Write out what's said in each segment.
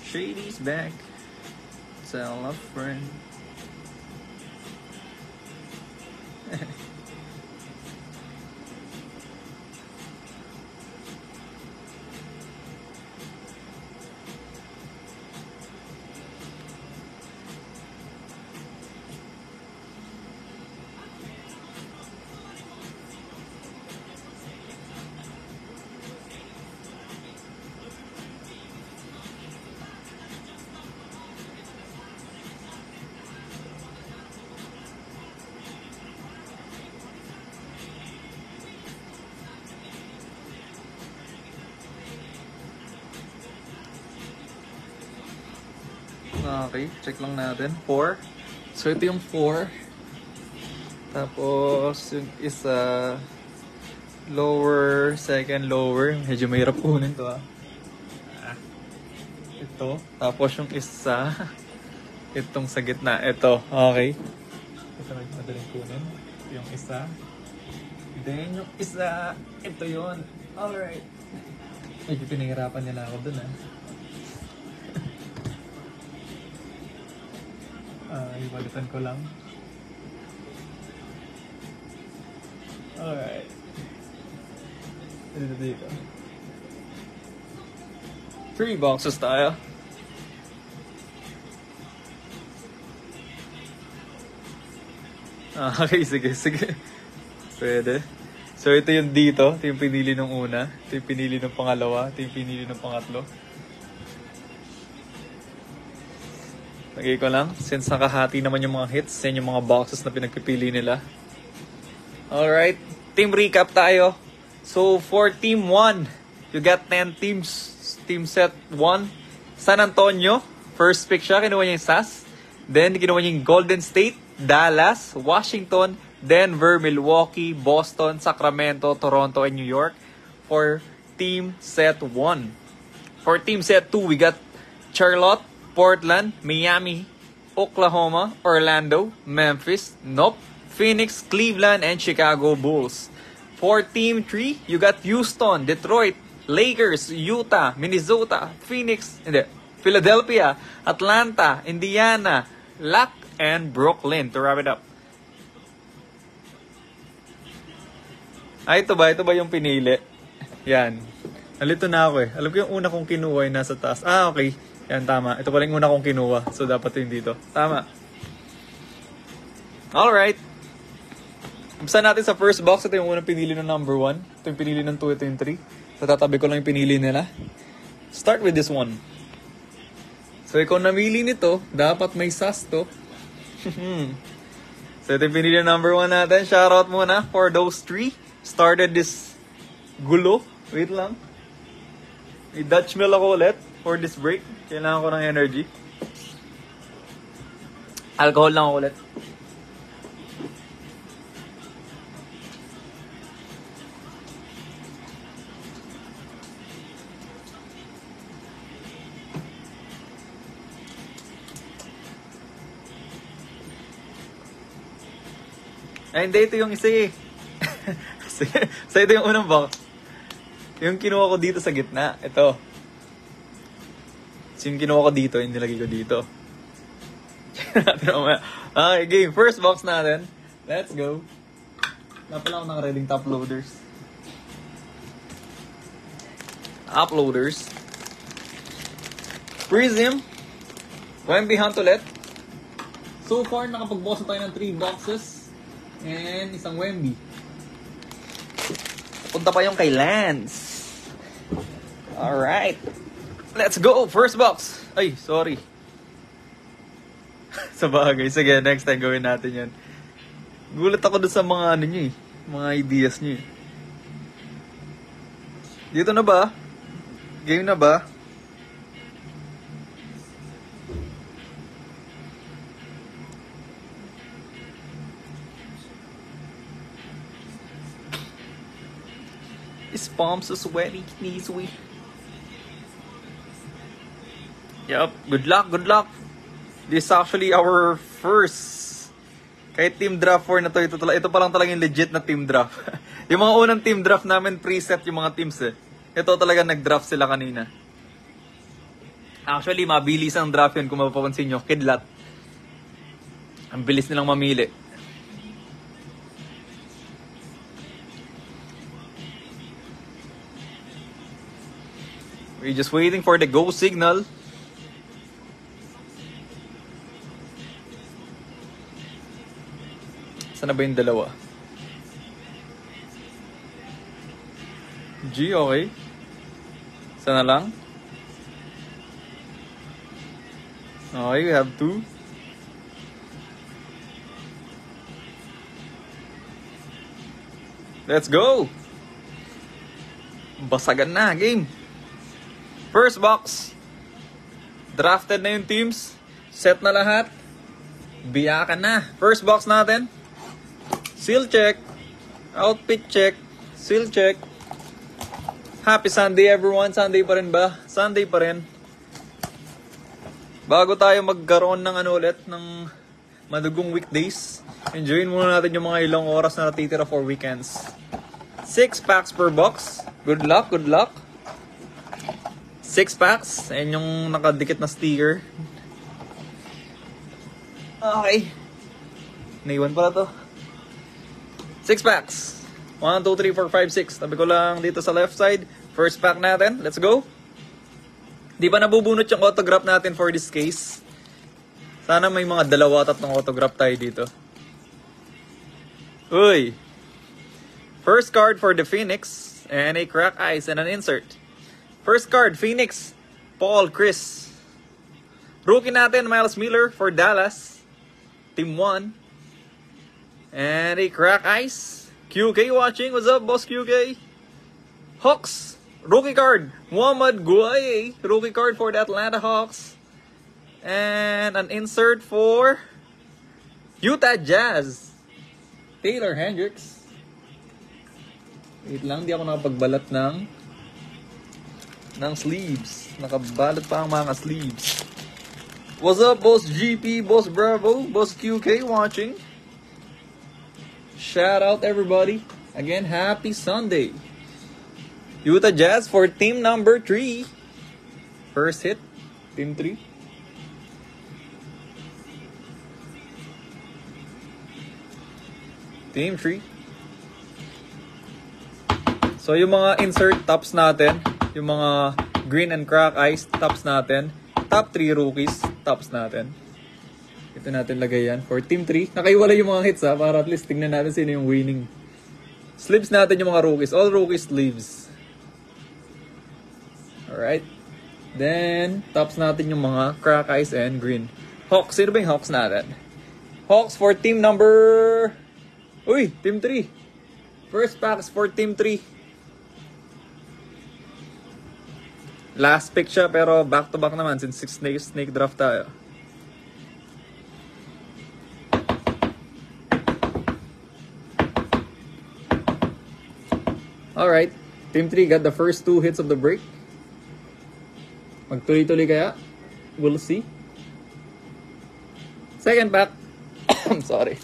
Shady's back. Tell a friend. Okay, check lang natin. 4. So, ito yung 4. Tapos, yung isa, lower, second lower. Medyo mahirap kunin to Ito. Tapos yung isa, itong sa gitna. Ito. Okay. Ito na madaling kunin. Yung isa. Then, yung isa, ito yun. Alright. Medyo pinahirapan niya na ako dun ibalitan ko lang. Alright. Dito. 3 boxes tayo. Okay, sige. Pwede. So, ito yung dito. Ito yung pinili ng una. Ito yung pinili ng pangalawa. Ito yung pinili ng pangatlo. Lagay ko lang. Since nakahati naman yung mga hits, yan yung mga boxes na pinagpipili nila. Alright. Team recap tayo. So, for Team 1, you got 10 teams. Team set 1, San Antonio. First pick siya. Kinuha niya yung SAS. Then, kinuha niya yung Golden State, Dallas, Washington, Denver, Milwaukee, Boston, Sacramento, Toronto, and New York. For Team set 1. For Team set 2, we got Charlotte, Portland, Miami, Oklahoma, Orlando, Memphis, Phoenix, Cleveland, and Chicago Bulls. For Team 3, you got Houston, Detroit, Lakers, Utah, Minnesota, Philadelphia, Atlanta, Indiana, Luck, and Brooklyn to wrap it up. Ito ba yung pinili? Yan. Nalito na ako Alam ko yung una kong kinuha ay nasa taas. Okay. Yan, tama. Ito pala yung una kong kinuha. So, dapat yung dito. Tama. Alright. Umpisa natin sa first box. Ito yung unang pinili ng number 1. Ito yung pinili ng 2. Ito yung 3. So, tatabi ko lang yung pinili nila. Start with this one. So, ikaw namili nito. Dapat may SAS to. So, ito yung pinili ng number 1 natin. Shoutout muna for those 3. Started this gulo. Wait lang. May Dutch mill ako ulit for this break. Kailangan ko ng energy. Alcohol lang ako ulit. Ay, hindi. Ito yung isa So, ito yung unang box. Yung kinuha ko dito sa gitna. Ito. So, yung kinuha ko dito, yung nilagay ko dito. Okay, game. First box natin. Let's go. Wala pala ako naka-reading top loaders. Uploaders. Prism. Wemby Hunt ulit. So far, nakapag-box tayo ng 3 boxes. And isang Wemby. Punta pa yung kay Lance. Alright. Let's go! First box! Ay, sorry. Sa bagay. Sige, next time gawin natin yan. Gulat ako dun sa mga ano nyo mga ideas nyo Dito na ba? Game na ba? His palms are sweaty, knees weak. Yup, good luck. This is actually our first kahit team draft 4 na to. Ito pa lang talaga yung legit na team draft. Yung mga unang team draft namin, preset yung mga teams Ito talaga nag-draft sila kanina. Actually, mabilis ang draft yun kung mapapansin nyo. Kidlat. Ang bilis nilang mamili. We're just waiting for the go signal. Saan na ba yung dalawa? G, okay. Sana lang. Okay, we have 2. Let's go! Basagan na, game. First box. Drafted na yung teams. Set na lahat. Biyakan na. First box natin. Seal check. Outfit check. Seal check. Happy Sunday everyone. Sunday pa rin ba? Sunday pa rin. Bago tayo magkaroon ng ulit ng madugong weekdays, enjoyin muna natin yung mga ilang oras na natitira for weekends. 6 packs per box. Good luck, good luck. 6 packs. Ayan yung nakadikit na sticker. Okay. Naiwan pala to. 6 packs. 1, 2, 3, 4, 5, 6. Tabi ko lang dito sa left side. First pack natin. Let's go. Di ba nabubunot yung autograph natin for this case? Sana may mga 2-3 autograph tayo dito. Uy! First card for the Phoenix. And a crack ice and an insert. First card, Phoenix. Paul Chris. Rookie natin, Miles Miller for Dallas. Team 1. And a crack ice. QK watching. What's up, boss QK? Hawks. Rookie card. Muhammad Guaye. Rookie card for the Atlanta Hawks. And an insert for Utah Jazz. Taylor Hendricks. Wait lang, di ako nakapagbalat ng sleeves. Nakabalat pa ang mga sleeves. What's up, Boss GP, Boss Bravo, Boss QK watching? Shout out everybody. Again, happy Sunday. Utah Jazz for team number 3. First hit, team 3. Team 3. So yung mga insert tops natin, yung mga green and crack ice tops natin, top 3 rookies tops natin. Ito natin lagay yan for team 3. Nakaiwala yung mga hits para at least tingnan natin sino yung winning. Sleeves natin yung mga rookies. All rookies sleeves. Alright. Then, tops natin yung mga crack ice and green. Hawks. Sino ba yung Hawks natin? Hawks for team number... Uy! Team 3. First packs for team 3. Last pick siya pero back-to-back naman since snake draft tayo. Alright. Team 3 got the first 2 hits of the break. Magtuloy-tuloy kaya? We'll see. Second pack. Sorry.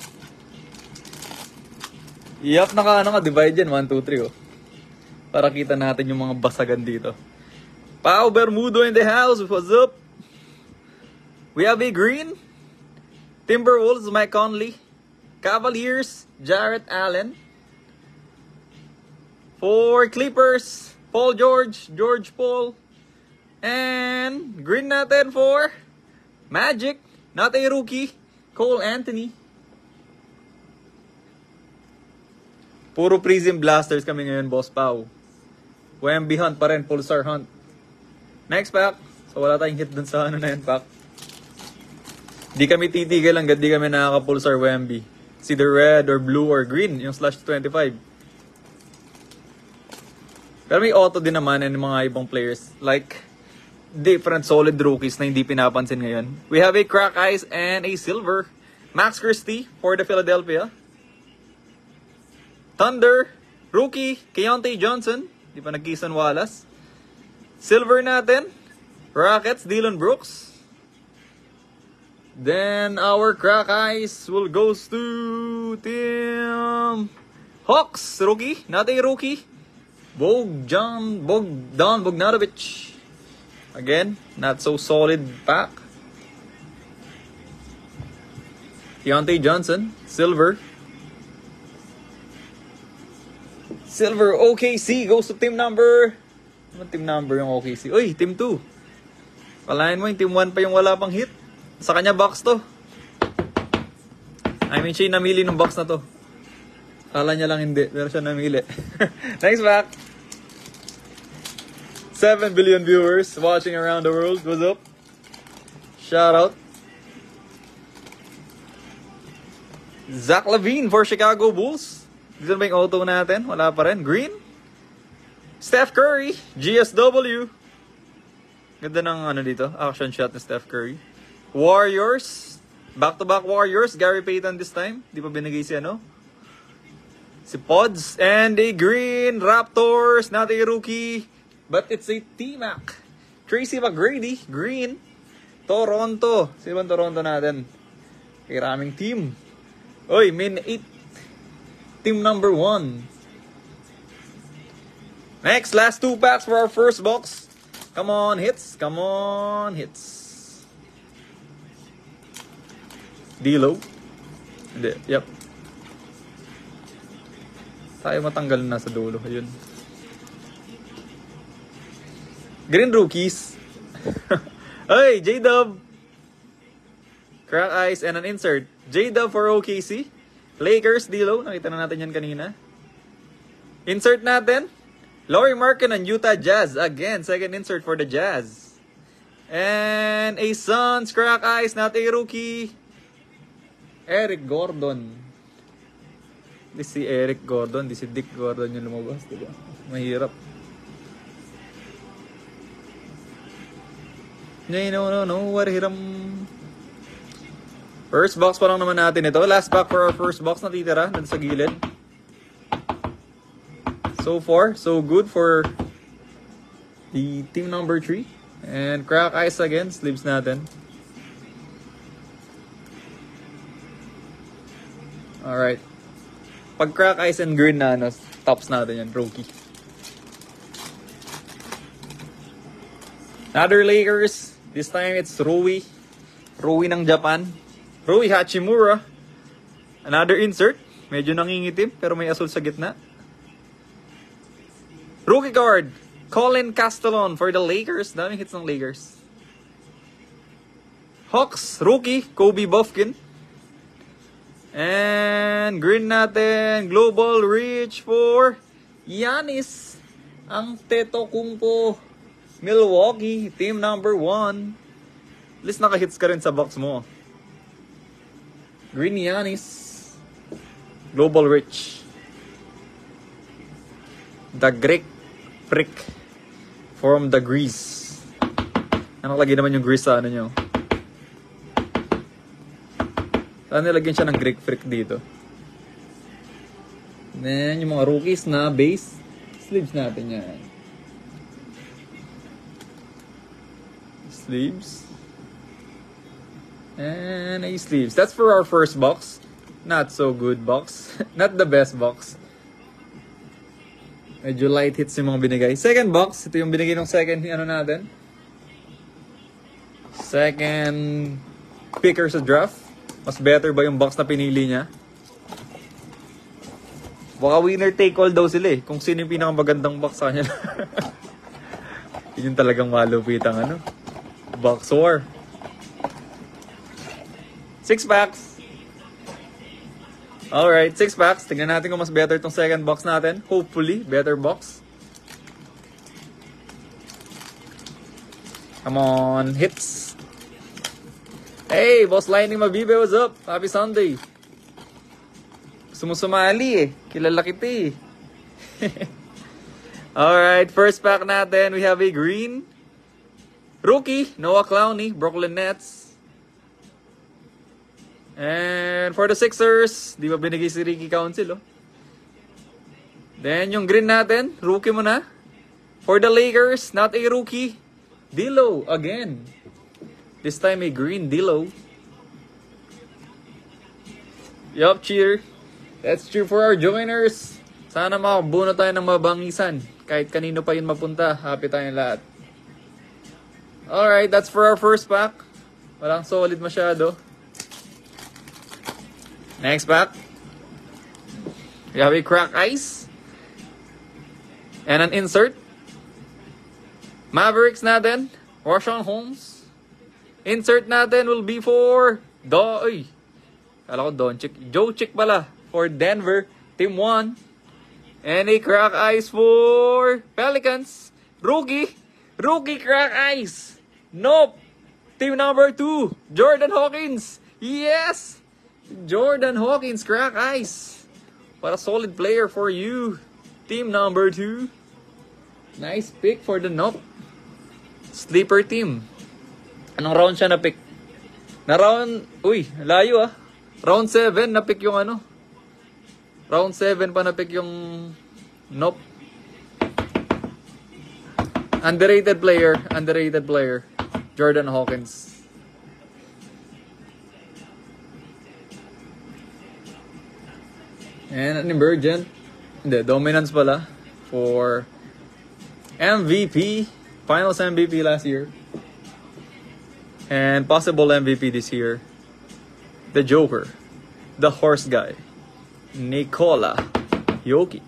Yup, divide yan. 1, 2, 3 oh. Para kita natin yung mga basagan dito. Pao Bermudo in the house. What's up? We have a green. Timberwolves, Mike Conley. Cavaliers, Jarrett Allen. For Clippers, Paul George, George Paul. And green natin for Magic, not a rookie, Cole Anthony. Puro Prism Blasters kami ngayon, Boss Pao. Wemby Hunt pa rin, Pulsar Hunt. Next pack. So wala tayong hit dun sa ano na yan pack. Di kami titigil hanggang di kami nakaka-Pulsar Wemby. It's either red or blue or green, yung slash 25. Pero may auto din naman and mga ibang players. Like, different solid rookies na hindi pinapansin ngayon. We have a crack ice and a silver. Max Christie for the Philadelphia. Thunder, rookie, Keontae Johnson. Di pa nag-Keeson Wallace. Silver natin. Rockets, Dillon Brooks. Then our crack ice will goes to Team Hawks, rookie, not a rookie. Bogdan Bogdanovic. Again, not so solid pack. Deontay Johnson, silver. Silver OKC goes to team number... Ano team number yung OKC? Uy, team 2. Palayan mo yung team 1 pa yung wala pang hit. Sa kanya box to. I mean, siya yung namili ng box na to. Kala niya lang hindi, pero siya namili. Next pack. 7 billion viewers watching around the world. What's up? Shout out. Zach LaVine for Chicago Bulls. Dito ba yung auto natin? Wala pa rin. Green. Steph Curry. GSW. Ganda ng ano dito. Action shot ni Steph Curry. Warriors. Back-to-back Warriors. Gary Payton this time. Di pa binigay si ano? Si Pods. And a green Raptors. Not a rookie. But it's a T-Mac. Tracy McGrady. Green. Toronto. Sino ba Toronto natin? Kay raming team. Oy, min 8. Team number 1. Next, last 2 packs for our first box. Come on, hits. Come on, hits. D'Lo. Hindi, yep. Tayo matanggal na sa dulo. Ayun. Green rookies. Hey, J-Dub. Crack Ice and an insert. J-Dub for OKC. Lakers, D'Lo. Nakita na natin yan kanina. Insert natin. Lauri Markkanen, Utah Jazz. Again, second insert for the Jazz. And a Suns, Crack Ice, not a rookie. Eric Gordon. Di si Eric Gordon, di si Dick Gordon yung lumabas, diba? Mahirap. No, what hiram. First box pa lang naman natin ito. Last pack for our first box na titira dun sa gilid. So far, so good for the team number 3. And Crack Ice again, sleeves natin. Alright. Pag Crack Ice and green na, ano, tops natin yan, rookie. Another Lakers. This time it's Rui. Rui ng Japan. Rui Hachimura. Another insert. Medyo nangingitim pero may asul sa gitna. Rookie card. Colin Castellon for the Lakers. Daming hits ng Lakers. Hawks. Rookie. Kobe Buffkin. And green natin. Global reach for Giannis Antetokounmpo. Milwaukee. Team number 1. At least naka-hits ka rin sa box mo. Green Giannis. Global reach. The Greek Freak from the Greece. Ano lagi naman yung Greece sa ano nyo? Saan nilagyan siya ng Greek Freak dito? Then yung mga rookies na base. Sleeves natin yan. Sleeves. And a sleeves. That's for our first box. Not so good box. Not the best box. Medyo light hits yung mga binigay. Second box. Ito yung binigay ng second ano natin. Second picker sa draft. Mas better ba yung box na pinili niya? Baka winner take all daw sila eh. Kung sino yung pinakamagandang box sa kanya. Yun yung talagang malupitang ano. Box war. 6 packs. Alright, 6 packs. Tingnan natin kung mas better itong second box natin. Hopefully, better box. Come on, hits. Hey, Boss Lightning Mabibe, what's up? Happy Sunday. Gusto mo sumali eh. Kilala kita eh. Alright, first pack natin. We have a green. Rookie, Noah Clowney, Brooklyn Nets. And for the Sixers, di ba binigay si Ricky Council, oh? Then yung green natin, rookie mo na. For the Lakers, not a rookie. D'Lo again. This time a green D'Lo. Yup, cheer. That's true for our joiners. Sana makabuno tayo ng mabangisan. Kahit kanino pa yun mapunta, happy tayong lahat. Alright, that's for our first pack. Walang solid masyado. Next pack. We have a crack ice. And an insert. Mavericks natin. Rashawn Holmes. Insert natin will be for kala ko Doncic. Joe Chick pala. For Denver. Team 1. And a crack ice for Pelicans. Rookie crack ice. Nope. Team number 2. Jordan Hawkins. Yes. Jordan Hawkins crack ice. What a solid player for you. Team number 2. Nice pick for the Nope. Sleeper team. Anong round siya na-pick? Layo ah. Round 7 na-pick yung ano. Round 7 pa na-pick yung Nope. Underrated player. Jordan Hawkins. And an emergent. Dominance pala. For MVP. Finals MVP last year. And possible MVP this year. The Joker. The horse guy. Nikola Jokic.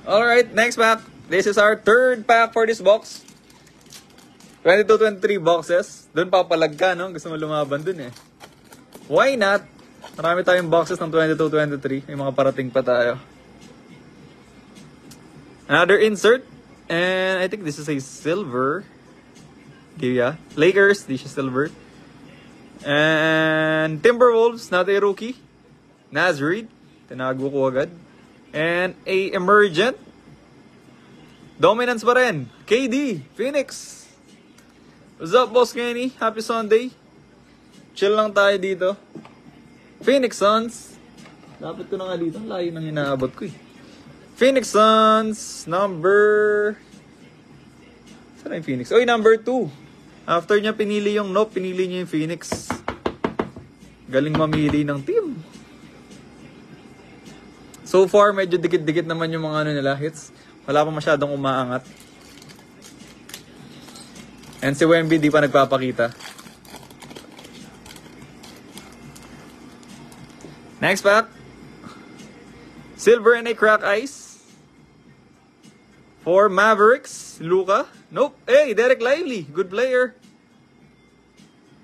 Alright, next pack. This is our third pack for this box. 22-23 boxes. Doon papalag ka, no? Gusto mo lumaban dun eh. Why not? Marami tayong boxes ng 22-23. May mga parating pa tayo. Another insert. And I think this is a silver. Yeah. Lakers, this is silver. And Timberwolves, not a rookie. Naz Reid. Tinago ko agad. And a emergent. Dominance pa rin. KD, Phoenix. What's up, Boss Kenny? Happy Sunday. Chill lang tayo dito. Phoenix Suns. Dapat ko na nga dito. Layo nang inaabot ko eh. Phoenix Suns. Number... Saan yung Phoenix? Number 2. After niya pinili yung Nope, pinili niya yung Phoenix. Galing mamili ng team. So far, medyo dikit-dikit naman yung mga nila hits. Wala pa masyadong umaangat. And si Wemby di pa nagpapakita. Next pack. Silver and a crack ice. For Mavericks, Luka. Nope. Hey, Derek Lively. Good player.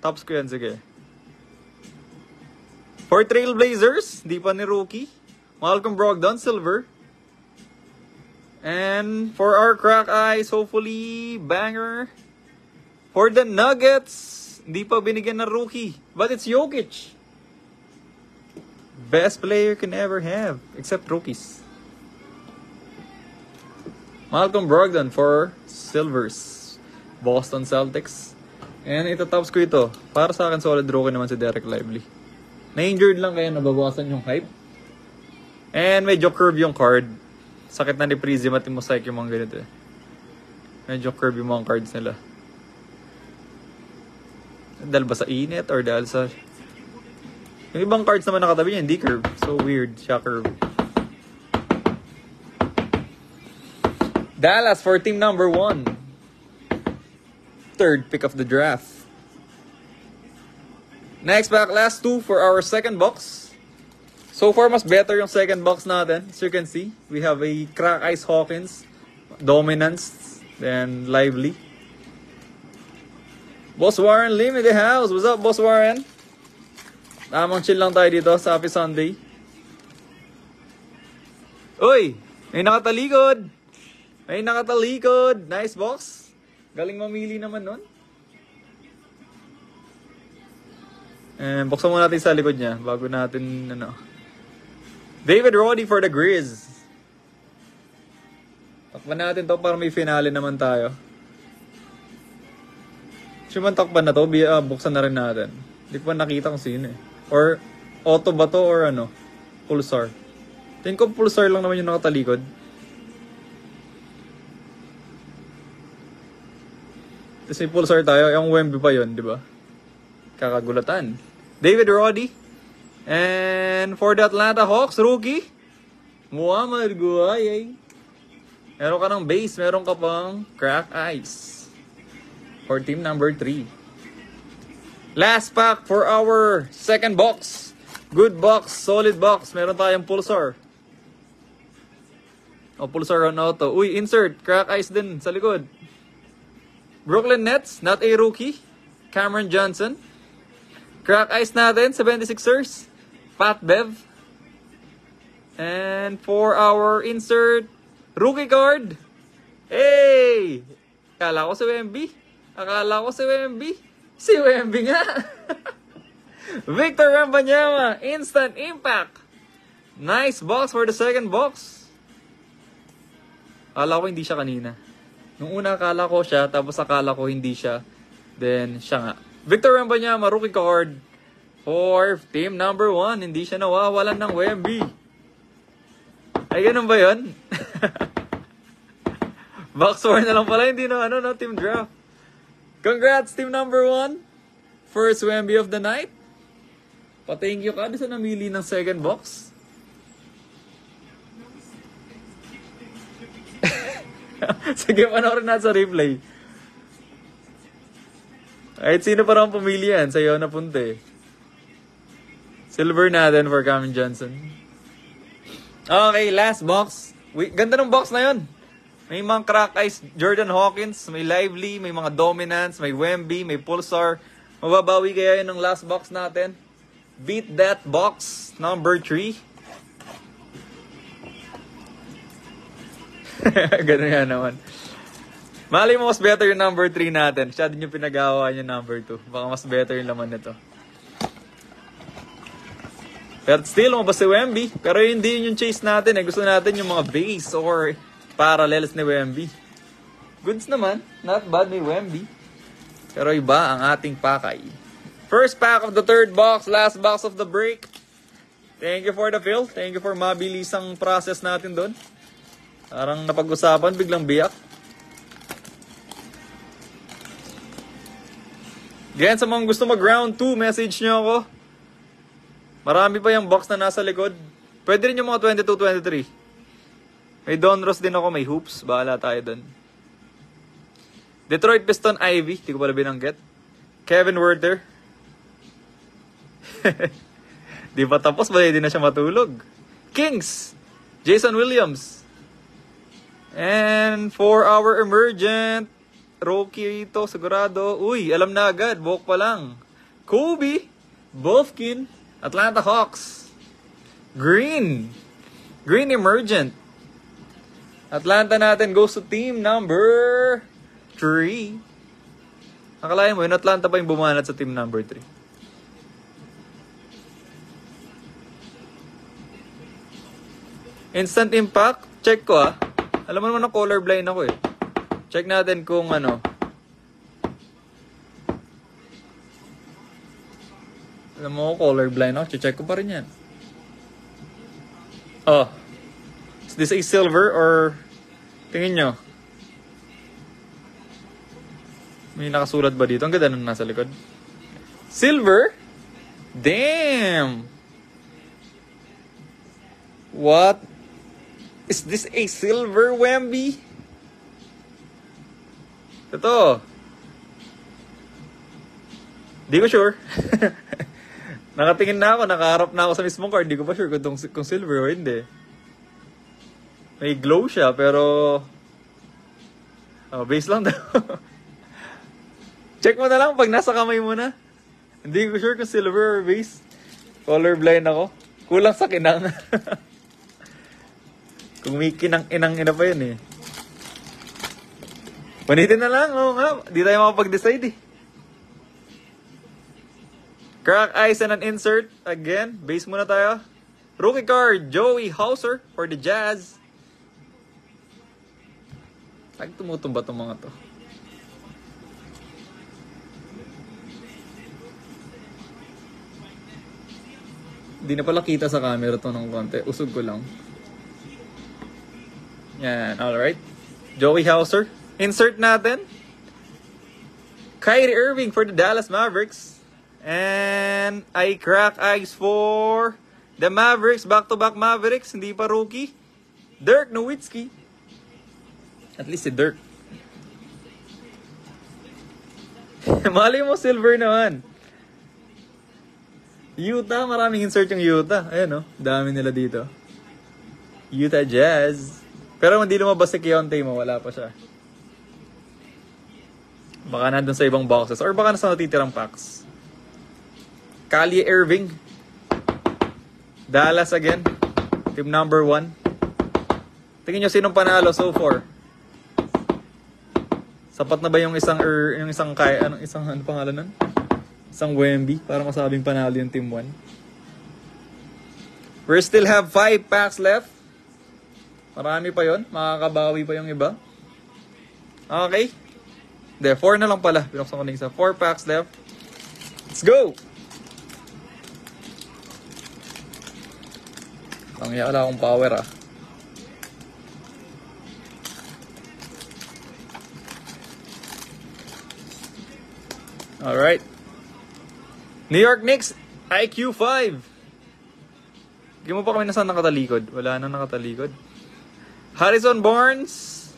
Tops ko yan, sige. For Trailblazers, di pa ni rookie. Malcolm Brogdon, silver. And for our crack ice, hopefully, banger. For the Nuggets, hindi pa binigyan ng rookie. But it's Jokic. Best player can ever have, except rookies. Malcolm Brogdon for Silvers. Boston Celtics. And itatops ko ito. Para sa akin, solid rookie naman si Derek Lively. Na-injured lang kaya nababawasan yung hype. And medyo curve yung card. Sakit na ni Prism at Mosaic yung mga ganito eh. Medyo curve yung mga cards nila. Dahil ba sa init or dahil sa... Yung ibang cards naman nakatabi niya, hindi curve. So weird, siya curve. Dallas for team number 1. Third pick of the draft. Next pack, last 2 for our second box. So far, mas better yung second box natin. As you can see, we have a crack ice Hawkins. Dominance. Then Lively. Boss Warren Lim in the house. What's up, Boss Warren? Tamang chill lang tayo dito sa Happy Sunday. Uy! May nakatalikod! May nakatalikod! Nice box! Galing mamili naman nun. Buksan muna natin sa likod niya bago natin, David Roddy for the Grizz. Takpan natin to para may finale naman tayo. Siya takpan na to, buksan na rin natin. Hindi pa nakita kung sino eh. Or auto ba to or Pulsar. Tingin ko Pulsar lang naman yung nakatalikod. Tapos may Pulsar tayo, yung Wemby pa yun, di ba? Kakagulatan. David Roddy. And for the Atlanta Hawks, rookie, Muhammad Guayay. Meron ka ng base, meron ka pang crack ice. For team number 3. Last pack for our second box. Good box, solid box. Meron tayong Pulsar. O, Pulsar on auto. Uy, insert. Crack ice din sa likod. Brooklyn Nets, not a rookie. Cameron Johnson. Crack ice natin, 76ers. Pat Bev. And for our insert, rookie card. Hey! Akala ko si Wemby. Si Wemby nga. Victor Wembanyama, instant impact. Nice box for the second box. Akala ko hindi siya kanina. Nung una akala ko siya, tapos akala ko hindi siya. Then siya nga. Victor Wembanyama, rookie card for team number 1. Hindi siya nawawalan ng Wemby. Ay, ganun ba yun? Box 4 na lang pala, hindi na team draft. Congrats, team number 1. First Wemby of the night. Pa-thank you ka sa namili ng second box. Sige, panoorin natin sa replay. Kahit sino pa rin pumili yan, sa'yo na punta eh. Silver natin for Cameron Johnson. Okay, last box. Ganda ng box na yun. May mga crack ice, Jordan Hawkins, may Lively, may mga Dominance, may Wemby, may Pulsar. Mababawi kaya yun ng last box natin. Beat that box, number 3. Ganun yan naman. Mali mo mas better yung number 3 natin. Siya din yung pinagawa yung number 2. Baka mas better yung laman nito. Pero still, mabas si Wemby. Pero hindi yun yung chase natin. Gusto natin yung mga base or parallels ni Wemby. Goods naman. Not bad, may Wemby. Pero iba ang ating pakay. First pack of the third box. Last box of the break. Thank you for the fill. Thank you for mabilisang process natin doon. Parang napag-usapan, biglang biyak. Again, sa mga gusto mag-round 2, message nyo ako. Marami pa yung box na nasa likod. Pwede rin yung mga 22-23. May Donruss din ako, may hoops. Bahala tayo dun. Detroit Piston Ivy. Di ko pala binanggit. Kevin Werther. Di pa tapos, ba hindi na siya matulog. Kings. Jason Williams. And for our emergent rookie ito, sigurado. Uy, alam na agad. Buhok pa lang. Kobe. Bofkin. Atlanta Hawks. Green emergent. Atlanta natin goes to team number 3. Akalain mo, yung Atlanta pa yung bumanat sa team number 3. Instant impact. Check ko ah. Alam mo naman na colorblind ako eh. Check natin kung ano. Alam mo, colorblind ako. Check ko pa rin yan. Oh. Is this a silver or tingin nyo? May nakasulat ba dito? Ang ganda nung nasa likod. Silver? Damn! What? Is this a silver Wemby? Ito. Di ko sure. Nakatingin na ako, nakaharap na ako sa mismong card. Di ko pa sure kung silver o hindi. May glow siya, pero base lang daw. Check mo na lang pag nasa kamay mo na. Hindi ko sure kung silver or base. Colorblind ako. Kulang sa kinang. Kung may kinang-inang-ina pa yun eh. Panitin na lang. Oo nga. Di tayo makapag-decide eh. Crack ice and an insert. Again, base muna tayo. Rookie card, Joey Hauser for the Jazz. Lagi tumutumba itong mga to. Hindi na pala kita sa camera to ng konti. Usog ko lang. Yan, alright. Joey Hauser. Insert natin. Kyrie Irving for the Dallas Mavericks. And I crack ice for the Mavericks. Back-to-back Mavericks. Hindi pa rookie. Dirk Nowitzki. At least si Dirk. Mali mo, silver naman. Utah, maraming insert yung Utah. Ayan, dami nila dito. Utah Jazz. Pero hindi lumabas si Keontae mo, wala pa siya. Baka nandun sa ibang boxes. Or baka nasa natitirang packs. Kyrie Irving. Dallas again. Team number 1. Tingin nyo sinong panalo so far? Sapat na ba yung isang ano pangalan nun? Isang Wemby para masabing panalo yung team 1. We still have 5 packs left. Marami pa yon, makakabawi pa yung iba. Okay. Hindi, 4 na lang pala. Pinuksan ko na isa. 4 packs left. Let's go! Tangya wala akong power Alright. New York Knicks, IQ 5. Hindi mo pa kami nasaan nakatalikod. Wala na nakatalikod. Harrison Barnes.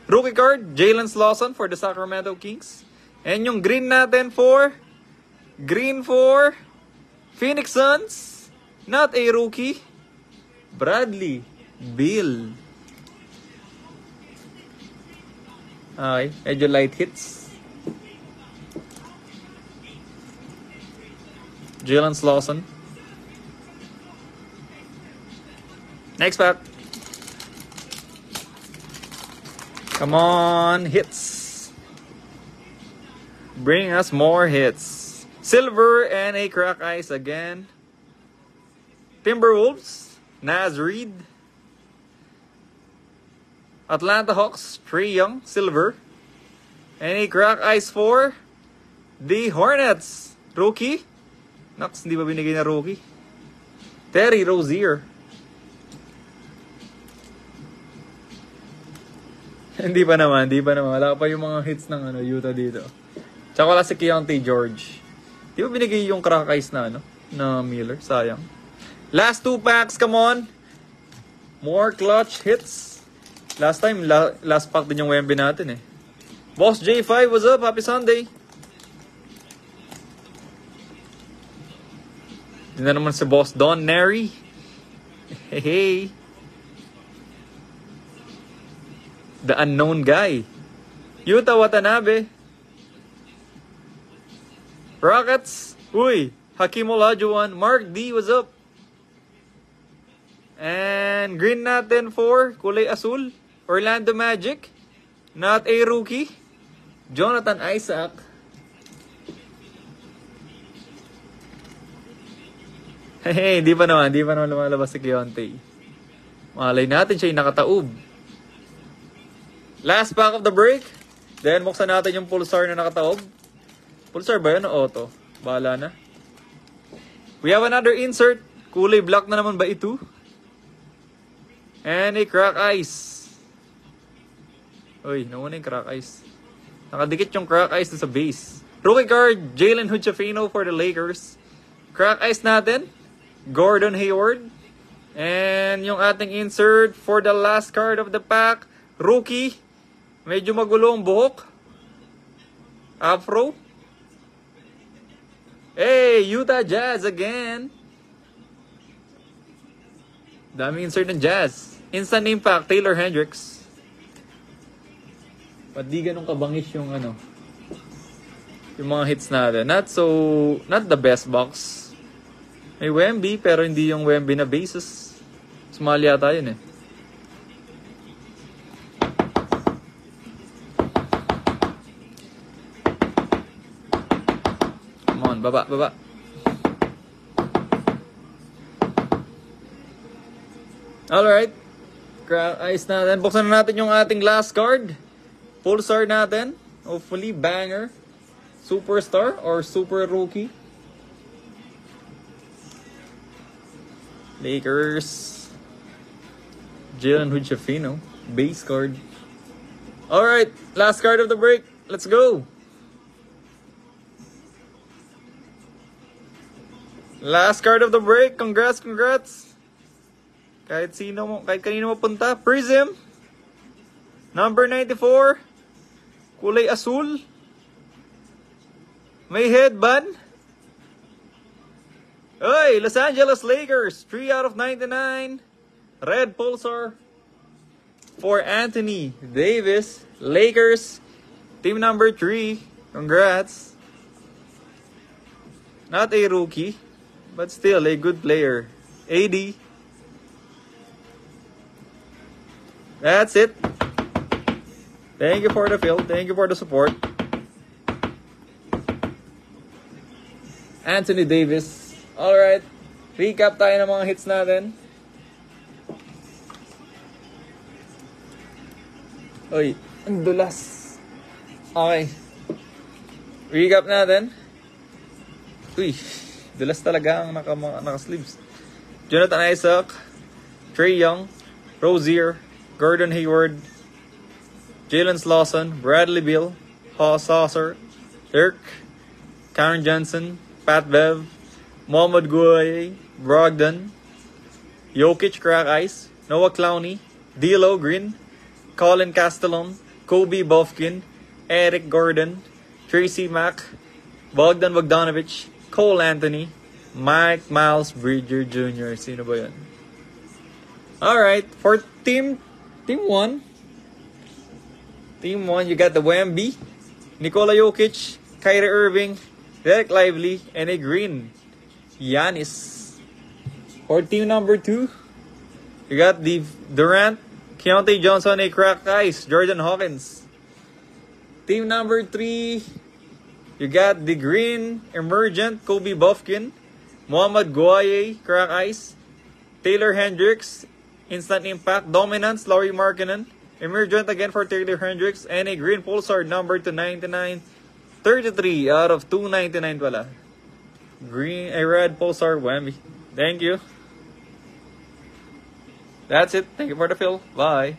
Rookie card, Jalen Slauson for the Sacramento Kings. And yung green natin for Phoenix Suns. Not a rookie. Bradley Beal. Okay, medyo light hits. Jalen Slauson. Next pack. Come on, hits. Bring us more hits. Silver and a crack ice again. Timberwolves, Naz Reid. Atlanta Hawks, Trae Young, silver. And a crack ice for the Hornets. Rookie. Nox, hindi ba binigay na rookie? Terry Rozier. Hindi pa naman. Wala pa yung mga hits ng Utah dito. Tsaka wala si Keontae George. Di ba binigay yung crack ice na na Miller? Sayang. Last 2 packs, come on. More clutch hits. Last time, last pack din yung Wemby natin Boss J5, what's up? Happy Sunday. Yun na naman si Boss Don Neri. Hey. The unknown guy. Yuta Watanabe. Rockets. Uy. Hakeem Olajuwon. Mark D. What's up? And green natin for kulay asul. Orlando Magic. Not a rookie. Jonathan Isaac. Hey, di pa naman lumalabas si Keontae. Malay natin siya yung nakataob. Last pack of the break. Then, buksan natin yung Pulsar na nakataob. Pulsar ba yun o auto? Bahala na. We have another insert. Kulay black na naman ba ito? And a crack ice. Uy, nauna yung crack ice. Nakadikit yung crack ice sa base. Rookie card, Jalen Hood-Schifino for the Lakers. Crack ice natin, Gordon Hayward. And yung ating insert for the last card of the pack, rookie. Medyo magulo ang buhok. Afro. Hey, Utah Jazz again. Daming insert ng Jazz. Instant impact, Taylor Hendricks. Ba't di ganun kabangis yung yung mga hits natin. Not the best box. May Wemby, pero hindi yung Wemby na bases. Sumali yata yun Come on, baba. Alright. Crack ice natin. Buksan na natin yung ating last card. Pulsar natin. Hopefully, banger. Superstar or super rookie. Lakers. Jalen Hood-Schifino. Base card. Alright. Last card of the break. Let's go. Last card of the break. Congrats. Kahit kanino mo punta. Prism. Number 94. Kulay asul. May headband. Oy, Los Angeles Lakers. 3 out of 99. Red Pulsar. For Anthony Davis. Lakers. Team number 3. Congrats. Not a rookie. But still a good player. AD. That's it. Thank you for the fill. Thank you for the support. Anthony Davis. Alright. Recap tayo ng mga hits natin. Uy, ang dulas. Okay. Recap natin. Uy, dulas talaga ang naka-sleeves. Jonathan Isaac, Trae Young, Rozier, Gordon Hayward, Jalen Slauson, Bradley Beal, Haw Saucer, Dirk, Karen Johnson, Pat Bev, Mohamed Gueye, Brogdon, Jokic Crack Ice, Noah Clowney, D'Lo Green, Colin Castellon, Kobe Bofkin, Eric Gordon, Tracy Mack, Bogdan Bogdanovic, Cole Anthony, Mike Miles Bridger Jr. Sino ba yun? Alright, for Team 1. Team 1, you got the Wemby, Nikola Jokic, Kyrie Irving, Derek Lively, and a green Giannis. For team number 2, you got the Durant, Keontae Johnson, a cracked ice, Jordan Hawkins. Team number 3, you got the green emergent Kobe Bofkin, Mohamed Gueye, cracked ice, Taylor Hendricks, instant impact, dominance, Lauri Markkanen, emergent again for Taylor Hendricks, and a green pulsar number 299, 33 out of 299 pala. Green, a red pulsar Wemby. Thank you. That's it. Thank you for the fill. Bye.